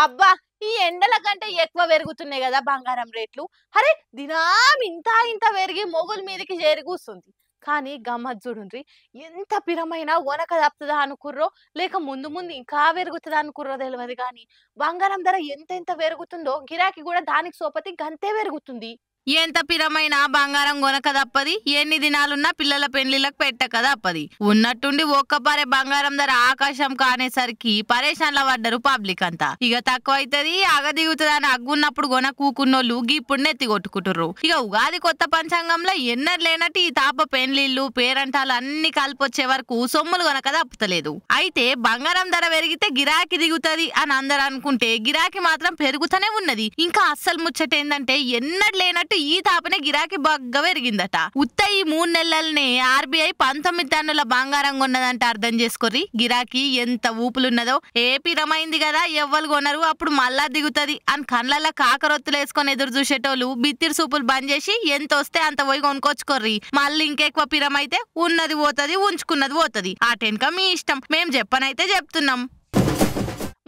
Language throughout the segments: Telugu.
అబ్బా! ఈ ఎండల కంటే ఎక్కువ పెరుగుతున్నాయి గదా బంగారం రేట్లు. అరే! దినం ఇంత ఇంత పెరిగి మొగుల్ మీదకి చేరి కూస్తుంది. కానీ గమ్మత్ జూడుండ్రి. ఎంత పిరమైనా వనక తప్పుతదా అనుకుర్రో, లేక ముందు ముందు ఇంకా పెరుగుతదా అనుకుర్రో తెలవదు గానీ, బంగారం ధర ఎంతెంత పెరుగుతుందో గిరాకీ గూడా దానికి సోపతి గంతే పెరుగుతుంది. ఎంత పిరమైన బంగారం కొనక తప్పది, ఎన్ని దినాలున్నా పిల్లల పెళ్లిళ్ళకు పెట్టక తప్పది. ఉన్నట్టుండి ఒక్కపారే బంగారం ధర ఆకాశం కానేసరికి పరేషాన్ల పడ్డరు పబ్లిక్ అంతా. ఇక తక్కువ అవుతుంది అగ దిగుతుందని అగ్గున్నప్పుడు కొన కూకున్నోళ్ళు ఇప్పుడు నెత్తి కొట్టుకుంటుర్రు. ఇక ఉగాది కొత్త పంచాంగంలో ఎన్నర్ లేనట్టు ఈ తాప పెళ్లిళ్ళు పేరంటాలు అన్ని కలిపొచ్చే వరకు సొమ్ములు కొనక తప్పుతలేదు. అయితే బంగారం ధర పెరిగితే గిరాకీ దిగుతుంది అని అందరు అనుకుంటే గిరాకీ మాత్రం పెరుగుతూనే ఉన్నది. ఇంకా అస్సలు ముచ్చట ఏందంటే ఎన్నర్ లేనట్టు ఈ తాపనే గిరాకీ బాగా పెరిగిందట. ఉత్త ఈ 3 నెలలనే ఆర్బీఐ 19 టన్నుల బంగారం కొన్నదంటే అర్థం చేసుకోర్రి గిరాకీ ఎంత ఊపులున్నదో. ఏ పిరమైంది కదా ఎవ్వరు కొనరు అప్పుడు మళ్ళా దిగుతుంది అని కళ్ళల్లో కాకరొత్తులు వేసుకొని ఎదురు చూసేటోళ్ళు బిత్తిరి సూపులు బంద్ చేసి ఎంత వస్తే అంత పోయి కొనుక్కొచ్చుకోర్రి. మళ్ళీ ఇంకెక్కువ పిరమైతే ఉన్నది పోతుంది ఉంచుకున్నది పోతుంది. ఆ టెన్క మీ ఇష్టం, మేం చెప్పనైతే చెప్తున్నాం.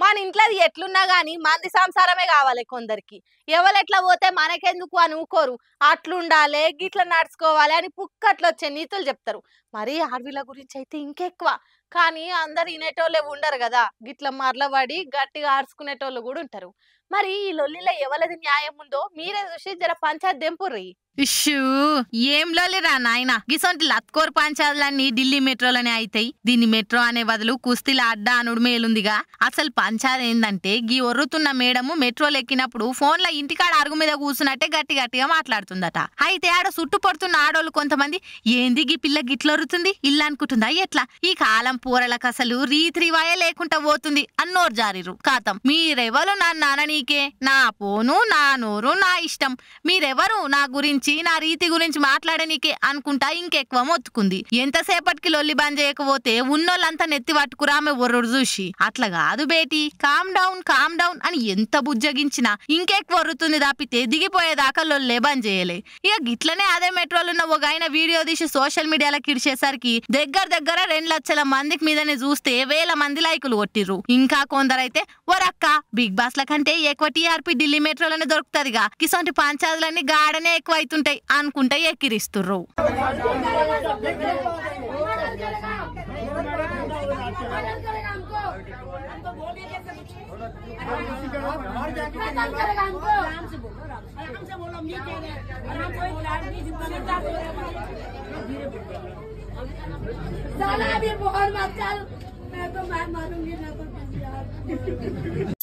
మన ఇంట్లోది ఎట్లున్నా గానీ మంది సంసారమే కావాలి కొందరికి. ఎవరెట్లా పోతే మనకెందుకు అని ఊకోరు. అట్లుండాలి గిట్ల నడుచుకోవాలి అని పుక్కట్లు వచ్చే నీతులు చెప్తారు. మరి ఆడవిల గురించి అయితే ఇంకెక్కువ. కానీ అందరు వినేటోళ్ళే ఉండరు కదా, గిట్ల మరలబడి గట్టిగా ఆడుచుకునేటోళ్ళు కూడా ఉంటారు. మరి ఈ లొల్లిలో ఎవరిది న్యాయం ఉందో మీరే చూసి జర పంచాయత్ దెంపుర్రి. ఇష్యూ ఏం లోలిరా నాయన, గిసొంటి లత్కోర్ పంచాదులన్నీ ఢిల్లీ మెట్రోలోనే అయితాయి. దీన్ని మెట్రో అనే బదులు కుస్తీల అడ్డా అనుడు మేలుందిగా. అసలు పంచాది ఏందంటే గీ ఒర్రుతున్న మేడము మెట్రోలు ఎక్కినప్పుడు ఫోన్ల ఇంటికాడ అరుగు మీద కూర్చున్నట్టే గట్టి గట్టిగా మాట్లాడుతుందట. అయితే ఆడ చుట్టుపడుతున్న ఆడోళ్ళు కొంతమంది ఏంది గీ పిల్ల గిట్లొరుతుంది ఇల్లు అనుకుంటుందా ఎట్లా, ఈ కాలం పూరలకు అసలు రీతిరివాయే లేకుండా పోతుంది అన్నోరు జారిరు. కాతం మీరెవరు నా నాననీకే, నా పోను నా నోరు నా ఇష్టం, మీరెవరు నా గురించి నా రీతి గురించి మాట్లాడనీకే అనుకుంటా ఇంకెక్కువ మొత్తుకుంది. ఎంతసేపటికి లొల్లి బంద్ చేయకపోతే ఉన్నోళ్ళంతా నెత్తి పట్టుకురా ఆమె ఒర్రుడు చూసి. అట్లా కాదు బేటీ, కామ్ డౌన్ అని ఎంత బుజ్జగించినా ఇంకెక్కువ ఒర్రుతుంది తప్పితే దిగిపోయేదాకా లొల్లే బంద్ చేయలే. ఇక గిట్లనే అదే మెట్రోలున్న ఒక ఆయన వీడియో తీసి సోషల్ మీడియాలో కిడిచేసరికి దగ్గర 2 లక్షల మందికి మీదనే చూస్తే వేల మంది లైకులు కొట్టిర్రు. ఇంకా కొందరైతే ఒరక్క బిగ్ బాస్ ల కంటే ఎక్కువ టీఆర్పీ ఢిల్లీ మెట్రోలోనే దొరుకుతుందిగా, కిసొంటి పంచాదులన్నీ గాడనే ఎక్కువ అవుతుంటాయి అనుకుంటే ఎక్కిరిస్తుర్రు. साला भी बहुत मत चल, मैं तो मार मारूंगी ना तो